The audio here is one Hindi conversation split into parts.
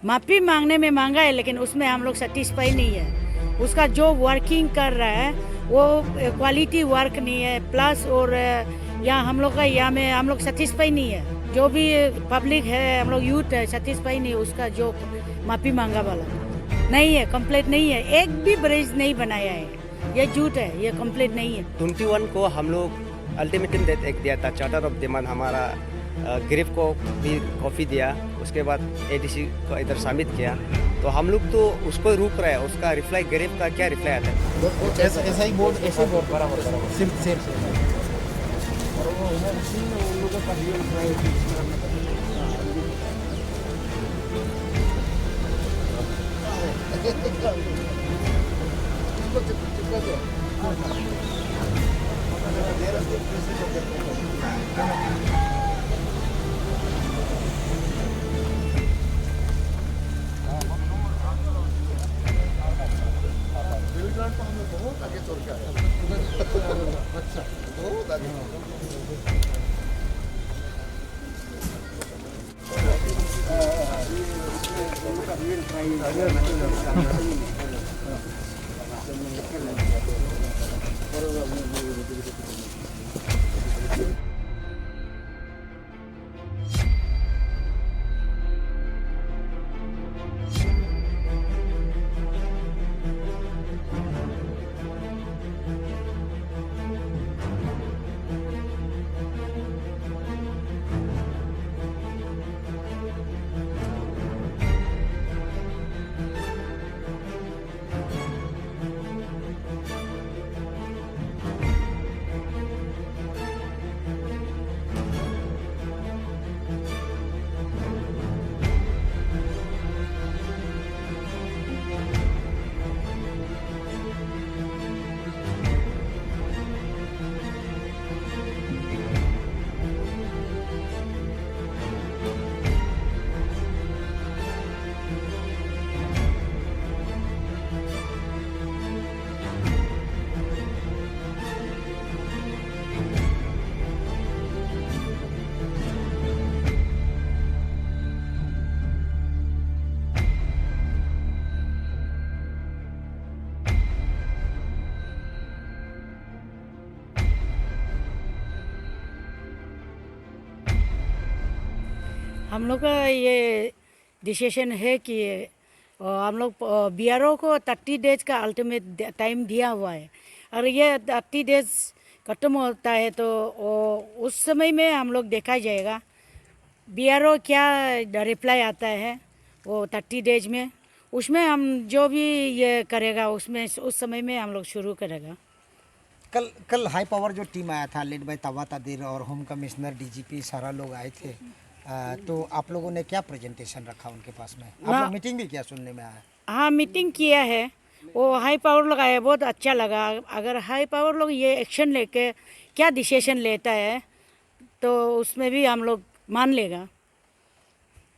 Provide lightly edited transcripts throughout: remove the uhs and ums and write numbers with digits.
माफ़ी मांगने में मांगा है, लेकिन उसमें हम लोग सेटिस्फाई नहीं है। उसका जो वर्किंग कर रहा है वो क्वालिटी वर्क नहीं है, प्लस और यहाँ हम लोग का यहाँ में हम लोग सेटिस्फाई नहीं है। जो भी पब्लिक है, हम लोग यूथ है, सेटिस्फाई नहीं है उसका जो माफ़ी मांगा वाला नहीं है, कंप्लीट नहीं है। एक भी ब्रिज नहीं बनाया है, ये झूठ है, ये कंप्लीट नहीं है। 21 को हम लोग अल्टीमेटम डेट एक दिया था, चार्टर ऑफ डिमांड हमारा गिरफ्त को भी कॉपी दिया, उसके बाद एडीसी को इधर सबमिट किया। तो हम लोग तो उसको रुक रहे हैं, उसका रिप्लाई गिरफ्त का क्या रिप्लाई आता है। ऐसा ही बोर्ड बराबर सिर्फ हम लोग का ये डिसीजन है कि हम लोग बीआरओ को 30 डेज का अल्टीमेट टाइम दिया हुआ है, और ये 30 डेज खत्म होता है तो उस समय में हम लोग देखा जाएगा बीआरओ क्या रिप्लाई आता है वो 30 डेज में। उसमें हम जो भी ये करेगा उसमें उस समय में हम लोग शुरू करेगा। कल हाई पावर जो टीम आया था लेड बाय तवा तादिर और होम कमिश्नर डीजीपी सारा लोग आए थे, तो आप लोगों ने क्या प्रेजेंटेशन रखा उनके पास में? आप लोग मीटिंग भी किया सुनने में आया? हाँ, मीटिंग किया है। वो हाई पावर लोग आए, बहुत अच्छा लगा। अगर हाई पावर लोग ये एक्शन लेके क्या डिसीजन लेता है तो उसमें भी हम लोग मान लेगा।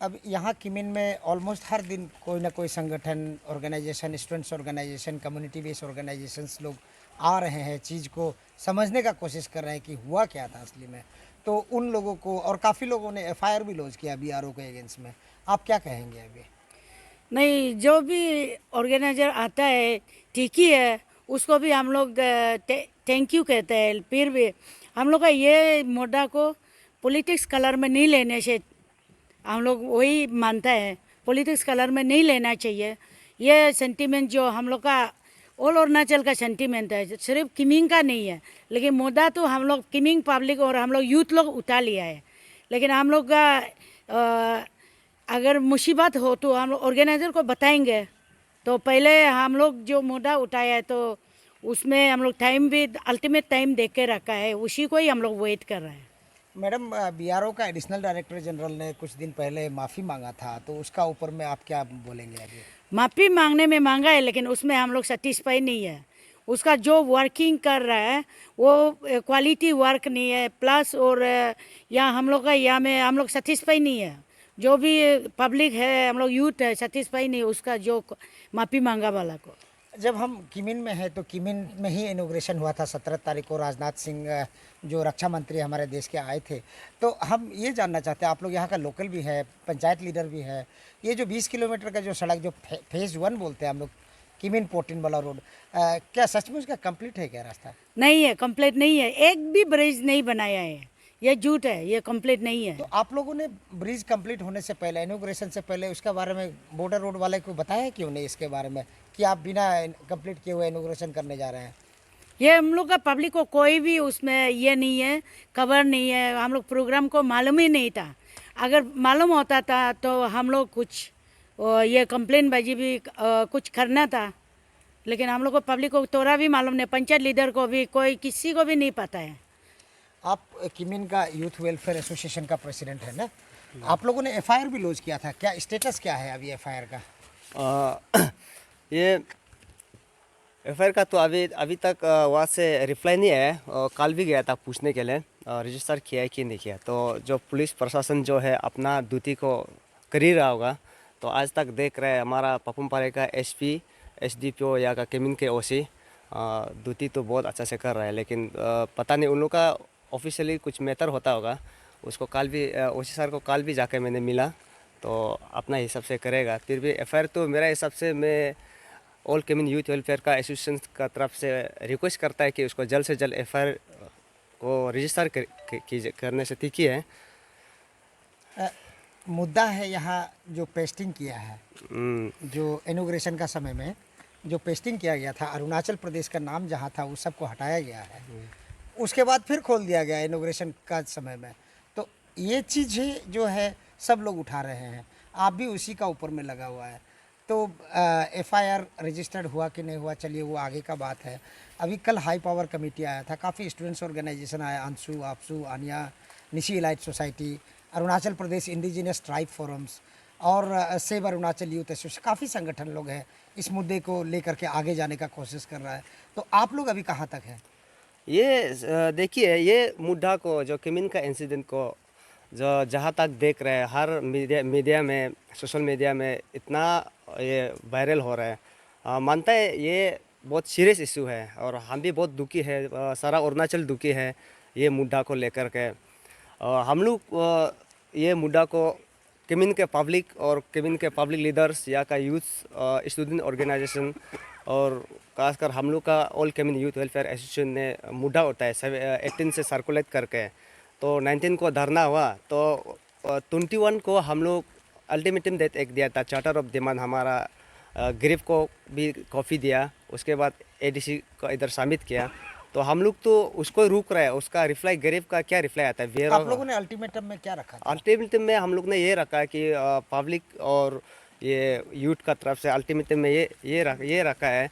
अब यहाँ किमिन में ऑलमोस्ट हर दिन कोई ना कोई संगठन, organisation, students organisation, community based organisations लोग आ रहे हैं, चीज़ को समझने का कोशिश कर रहे हैं कि हुआ क्या था असली में। तो उन लोगों को, और काफ़ी लोगों ने एफआईआर भी लॉन्च किया बीआरओ के अगेंस्ट में, आप क्या कहेंगे अभी? नहीं, जो भी ऑर्गेनाइजर आता है ठीक ही है, उसको भी हम लोग थैंक यू कहते हैं। फिर भी हम लोग का ये मुद्दा को पॉलिटिक्स कलर में नहीं लेने से हम लोग वही मानता है, पॉलिटिक्स कलर में नहीं लेना चाहिए। ये सेंटीमेंट जो हम लोग का ऑल अरुणाचल का सेंटीमेंट है, सिर्फ किमिंग का नहीं है। लेकिन मुद्दा तो हम लोग किमिंग पब्लिक और हम लोग यूथ लोग उठा लिया है। लेकिन हम लोग का अगर मुसीबत हो तो हम लोग ऑर्गेनाइज़र को बताएंगे। तो पहले हम लोग जो मुद्दा उठाया है तो उसमें हम लोग टाइम भी अल्टीमेट टाइम देख के रखा है, उसी को ही हम लोग वेट कर रहे हैं। मैडम, बीआरओ का एडिशनल डायरेक्टर जनरल ने कुछ दिन पहले माफ़ी मांगा था, तो उसका ऊपर में आप क्या बोलेंगे अभी? माफ़ी मांगने में मांगा है, लेकिन उसमें हम लोग सेटिस्फाई नहीं है। उसका जो वर्किंग कर रहा है वो क्वालिटी वर्क नहीं है, प्लस और यहाँ हम लोग का यहाँ में हम लोग सेटिस्फाई नहीं है। जो भी पब्लिक है, हम लोग यूथ है, सेटिस्फाई नहीं उसका जो माफ़ी मांगा वाला को। जब हम किमिन में हैं तो किमिन में ही इनॉग्रेशन हुआ था 17 तारीख को। राजनाथ सिंह जो रक्षा मंत्री हमारे देश के आए थे। तो हम ये जानना चाहते हैं, आप लोग यहाँ का लोकल भी है, पंचायत लीडर भी है, ये जो 20 किलोमीटर का जो सड़क जो फेज़ 1 बोलते हैं हम लोग, किमिन पोटिन वाला रोड, क्या सचमुच का कंप्लीट है क्या रास्ता? नहीं है, कंप्लीट नहीं है, एक भी ब्रिज नहीं बनाया है, ये झूठ है, ये कंप्लीट नहीं है। तो आप लोगों ने ब्रिज कंप्लीट होने से पहले, इनॉग्रेशन से पहले उसके बारे में बॉर्डर रोड वाले को बताया क्यों नहीं इसके बारे में कि आप बिना कंप्लीट किए हुए इनॉग्रेशन करने जा रहे हैं? ये हम लोग का पब्लिक को कोई भी उसमें ये नहीं है, खबर नहीं है, हम लोग प्रोग्राम को मालूम ही नहीं था। अगर मालूम होता था तो हम लोग कुछ ये कंप्लेन बाजी भी कुछ करना था, लेकिन हम लोग को पब्लिक को थोड़ा भी मालूम नहीं, पंचायत लीडर को भी, कोई किसी को भी नहीं पता है। आप किमिन का यूथ वेलफेयर एसोसिएशन का प्रेसिडेंट है ना? आप लोगों ने एफआईआर भी लॉन्च किया था, क्या स्टेटस क्या है अभी एफआईआर का? ये एफआईआर का तो अभी तक वहाँ से रिप्लाई नहीं है। कल भी गया था पूछने के लिए रजिस्टर किया है कि नहीं किया। तो जो पुलिस प्रशासन जो है अपना ड्यूटी को कर ही रहा होगा। तो आज तक देख रहे हैं हमारा पपुमपारे का एसपी, एसडीपीओ या का किमिन के ओसी ड्यूटी तो बहुत अच्छा से कर रहा है। लेकिन पता नहीं उन लोग का ऑफिशियली कुछ मैटर होता होगा। उसको कल भी ओसी सर को कल भी जाके मैंने मिला, तो अपना हिसाब से करेगा। फिर भी एफआईआर तो मेरा हिसाब से मैं ऑल किमिन यूथ वेलफेयर का एसोसिएशन का तरफ से रिक्वेस्ट करता है कि उसको जल्द से जल्द एफआईआर को रजिस्टर करने से ठीक ही है। मुद्दा है यहाँ जो पेस्टिंग किया है, जो इनॉग्रेशन का समय में जो पेस्टिंग किया गया था, अरुणाचल प्रदेश का नाम जहाँ था वो सबको हटाया गया है, उसके बाद फिर खोल दिया गया इनॉग्रेशन का समय में। तो ये चीज़ें जो है सब लोग उठा रहे हैं, आप भी उसी का ऊपर में लगा हुआ है। तो एफआईआर रजिस्टर्ड हुआ कि नहीं हुआ, चलिए वो आगे का बात है। अभी कल हाई पावर कमेटी आया था, काफ़ी स्टूडेंट्स ऑर्गेनाइजेशन आया, अंशु, आपसू, आनिया, Nishi elite society, Arunachal Pradesh indigenous tribe forums और सेव अरुणाचल यूथ एसोसिएशन, काफ़ी संगठन लोग हैं इस मुद्दे को लेकर के आगे जाने का कोशिश कर रहा है। तो आप लोग अभी कहाँ तक हैं? ये देखिए, ये मुद्दा को जो किमिन का इंसिडेंट को जो जहाँ तक देख रहे हैं, हर मीडिया में, सोशल मीडिया में इतना ये वायरल हो रहा है। मानता है ये बहुत सीरियस इशू है और हम भी बहुत दुखी है, सारा अरुणाचल दुखी है ये मुद्दा को लेकर के। हम लोग ये मुद्दा को किमिन के पब्लिक और किमिन के पब्लिक लीडर्स या का यूथ स्टूडेंट ऑर्गेनाइजेशन और खासकर हम लोग का all Kimin youth welfare association ने मुद्दा होता है 18 से सर्कुलेट करके। तो 19 को धरना हुआ, तो 21 को हम लोग अल्टीमेटम डेट एक दिया था, चार्टर ऑफ डिमांड हमारा ग्रीफ को भी कॉपी दिया, उसके बाद एडीसी को इधर सबमिट किया। तो हम लोग तो उसको रुक रहे हैं, उसका रिप्लाई ग्रीफ का क्या रिप्लाई आता है। आप लोगों ने अल्टीमेटम में क्या रखा था? अल्टीमेटम में हम लोग ने ये रखा है कि पब्लिक और ये यूथ का तरफ से अल्टीमेटम में ये रखा है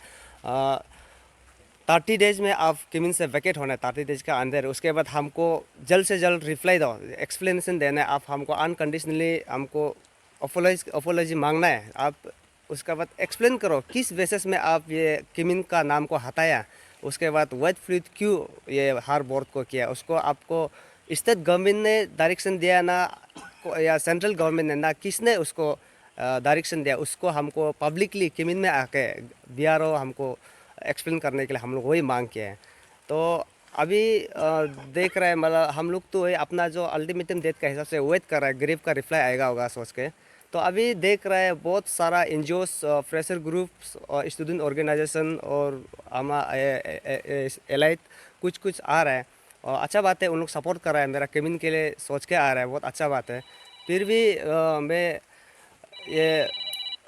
30 डेज में आप किमिन से वैकेट होना है, 30 डेज के अंदर। उसके बाद हमको जल्द से जल्द रिप्लाई दो, एक्सप्लेनेशन देना है। आप हमको अनकंडीशनली हमको अपोलॉजी मांगना है। आप उसके बाद एक्सप्लेन करो किस बेसिस में आप ये किमिन का नाम को हटाया। उसके बाद वाइट फ्लूट क्यों ये हर बोर्ड को किया, उसको आपको स्टेट गवर्नमेंट ने डायरेक्शन दिया ना, या सेंट्रल गवर्नमेंट ने ना, किसने उसको डायरेक्शन दिया, उसको हमको पब्लिकली किमिन में आके बीआरओ हमको एक्सप्लेन करने के लिए हम लोग वही मांग किए हैं। तो अभी देख रहे हैं, मतलब हम लोग तो अपना जो अल्टीमेटम डेट का हिसाब से वेट कर रहे हैं, ग्रीफ का रिप्लाई आएगा होगा सोच के। तो अभी देख रहे हैं बहुत सारा एनजीओस, फ्रेशर ग्रुप्स और स्टूडेंट ऑर्गेनाइजेशन और एलाइट कुछ आ रहा है और अच्छा बात है, उन लोग सपोर्ट कर रहा है, मेरा किमिन के लिए सोच के आ रहा है, बहुत अच्छा बात है। फिर भी मैं ये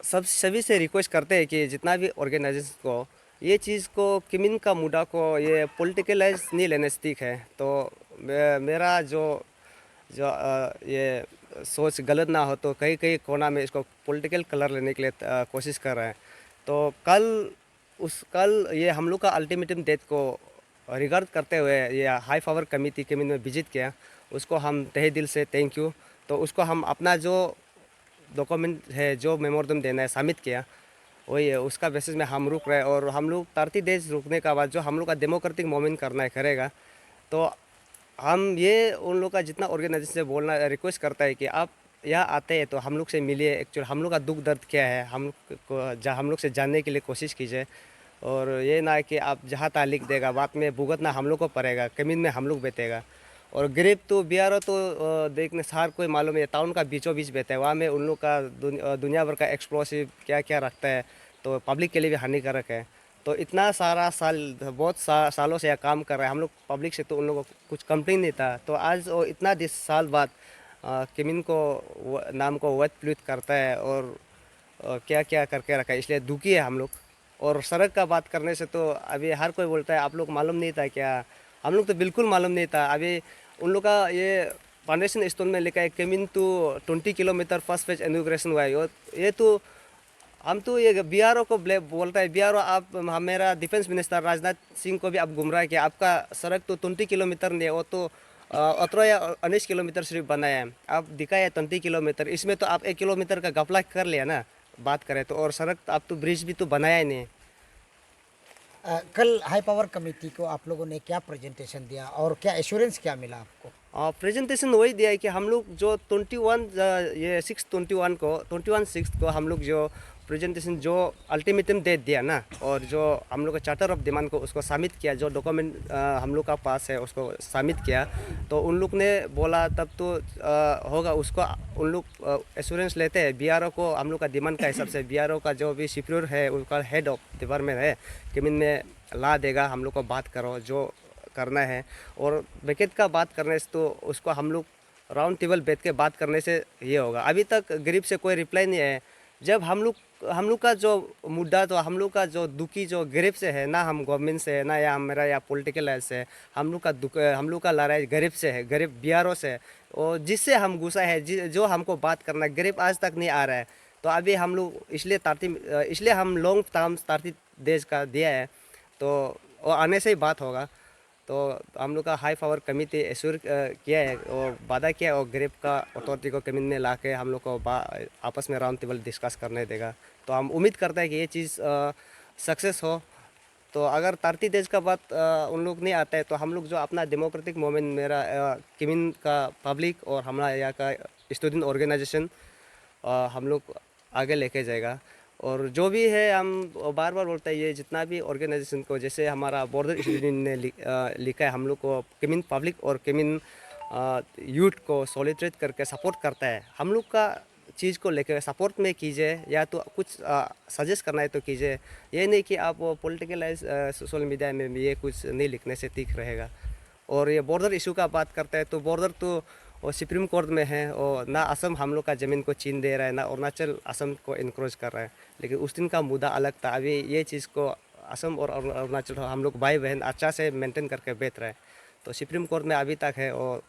सभी से रिक्वेस्ट करते हैं कि जितना भी ऑर्गेनाइजेशन को ये चीज़ को, किमिन का मुद्दा को ये पॉलिटिकलाइज नहीं लेने से ठीक है। तो मेरा जो ये सोच गलत ना हो, तो कई कोना में इसको पॉलिटिकल कलर लेने के लिए कोशिश कर रहे हैं। तो कल ये हम लोग का अल्टीमेटम डेट को रिगार्ड करते हुए ये हाई पावर कमेटी किमिन में विजिट किया, उसको हम तहे दिल से थैंक यू। तो उसको हम अपना जो डॉक्यूमेंट है, जो मेमोरेंडम देना है, सबमिट किया, वही है, उसका बेसिस में हम रुक रहे हैं। और हम लोग 30 डेज रुकने का बाद जो हम लोग का डेमोक्रेटिक मूवमेंट करना है करेगा। तो हम ये उन लोग का जितना ऑर्गेनाइजेशन से बोलना रिक्वेस्ट करता है कि आप यहाँ आते हैं तो हम लोग से मिलिए, एक्चुअली हम लोग का दुख दर्द क्या है हम लोग से जानने के लिए कोशिश कीजिए। और ये ना कि आप जहाँ तहाँ लिख देगा, बाद में भुगतना हम लोग को पड़ेगा, कमीन में हम लोग बैठेगा। और गरीब तो बिहार तो देखने हर कोई मालूम है, टाउन का बीचों बीच बैठा है, वहाँ में उन लोग का दुनिया भर का एक्सप्लोसिव क्या क्या रखता है, तो पब्लिक के लिए भी हानिकारक है। तो इतना सारा साल बहुत सालों से यह काम कर रहा है, हम लोग पब्लिक से तो उन लोगों को कुछ कंप्लेन नहीं था। तो आज वो इतना 10 साल बाद किमिन को नाम को वध प्लुत करता है और क्या क्या करके रखा है, इसलिए दुखी है हम लोग। और सड़क का बात करने से तो अभी हर कोई बोलता है आप लोग मालूम नहीं था क्या, हम लोग तो बिल्कुल मालूम नहीं था। अभी उन लोग का ये फाउंडेशन स्टोन में लिखा है किमिन to 20 kilometre first phase inauguration हुआ है। ये तो हम तो ये बीआरओ को बोलता है, बीआरओ आप हमारा डिफेंस मिनिस्टर राजनाथ सिंह को भी आप गुमराह किया, आपका सड़क तो 20 किलोमीटर नहीं है, वो तो 18 या 19 किलोमीटर सिर्फ बनाया है, आप दिखाया 20 किलोमीटर, इसमें तो आप 1 किलोमीटर का घपला कर लिया ना बात करें तो। और सड़क आप तो ब्रिज भी तो बनाया ही नहीं। कल हाई पावर कमेटी को आप लोगों ने क्या प्रेजेंटेशन दिया और क्या एश्योरेंस क्या मिला आपको? प्रेजेंटेशन वही दिया है कि हम लोग जो 21/6 को हम लोग जो प्रेजेंटेशन जो अल्टीमेटम दे दिया ना, और जो हम लोग का चार्टर ऑफ डिमांड को उसको सबमिट किया, जो डॉक्यूमेंट हम लोग का पास है उसको सबमिट किया, तो उन लोग ने बोला तब तो होगा, उसको उन लोग एश्योरेंस लेते हैं बीआरओ को हम लोग का डिमांड का हिसाब से। बीआरओ का जो भी सुपीरियर है, उसका हेड ऑफ डिपार्टमेंट है, किमिन में ला देगा, हम लोग को बात करो जो करना है। और बैकेट का बात करने से तो उसको हम लोग राउंड टेबल बैठ के बात करने से ये होगा। अभी तक गरीब से कोई रिप्लाई नहीं है। जब हम लोग का जो मुद्दा, तो हम लोग का जो दुखी जो गरीब से है ना, हम गवर्नमेंट से है ना या हमारा या पॉलिटिकल लाइन से है, हम लोग का दुख, हम लोग का लड़ाई गरीब से है, गरीब बिहारों से है। और जिससे हम गुस्सा है, जो हमको बात करना, गरीब आज तक नहीं आ रहा है। तो अभी हम लोग इसलिए हम लॉन्ग टर्म तार्ती देश का दिया है, तो वो आने से ही बात होगा। तो हम लोग का हाई पावर कमेटी एश्योर किया है और वादा किया है, और गरीब का अथॉरिटी को कमीन में ला के हम लोग को आपस में राउंड टेबल डिस्कस करने देगा। तो हम उम्मीद करते हैं कि ये चीज़ सक्सेस हो। तो अगर तार्ती देश का बात उन लोग नहीं आता है, तो हम लोग जो अपना डेमोक्रेटिक मूवमेंट, मेरा किमिन का पब्लिक और हमारा यहाँ का स्टूडेंट ऑर्गेनाइजेशन हम लोग आगे लेके जाएगा। और जो भी है, हम बार बार बोलते हैं, ये जितना भी ऑर्गेनाइजेशन को, जैसे हमारा बॉर्डर स्टूडेंट ने लिखा है, हम लोग को किमिन पब्लिक और किमिन यूथ को सॉलिडेट करके सपोर्ट करता है। हम लोग का चीज़ को लेकर सपोर्ट में कीजिए, या तो कुछ सजेस्ट करना है तो कीजिए। ये नहीं कि आप पॉलिटिकलाइज सोशल मीडिया में ये कुछ नहीं लिखने से ठीक रहेगा। और ये बॉर्डर इशू का बात करता है, तो बॉर्डर तो और सुप्रीम कोर्ट में है, और ना असम हम लोग का ज़मीन को छीन दे रहा है, ना अरुणाचल असम को इनक्रोच कर रहा है। लेकिन उस दिन का मुद्दा अलग था। अभी ये चीज़ को असम और अरुणाचल हम लोग भाई बहन अच्छा से मेंटेन करके बैठ रहे हैं। तो सुप्रीम कोर्ट में अभी तक है, और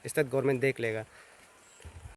स्टेट गवर्नमेंट देख लेगा।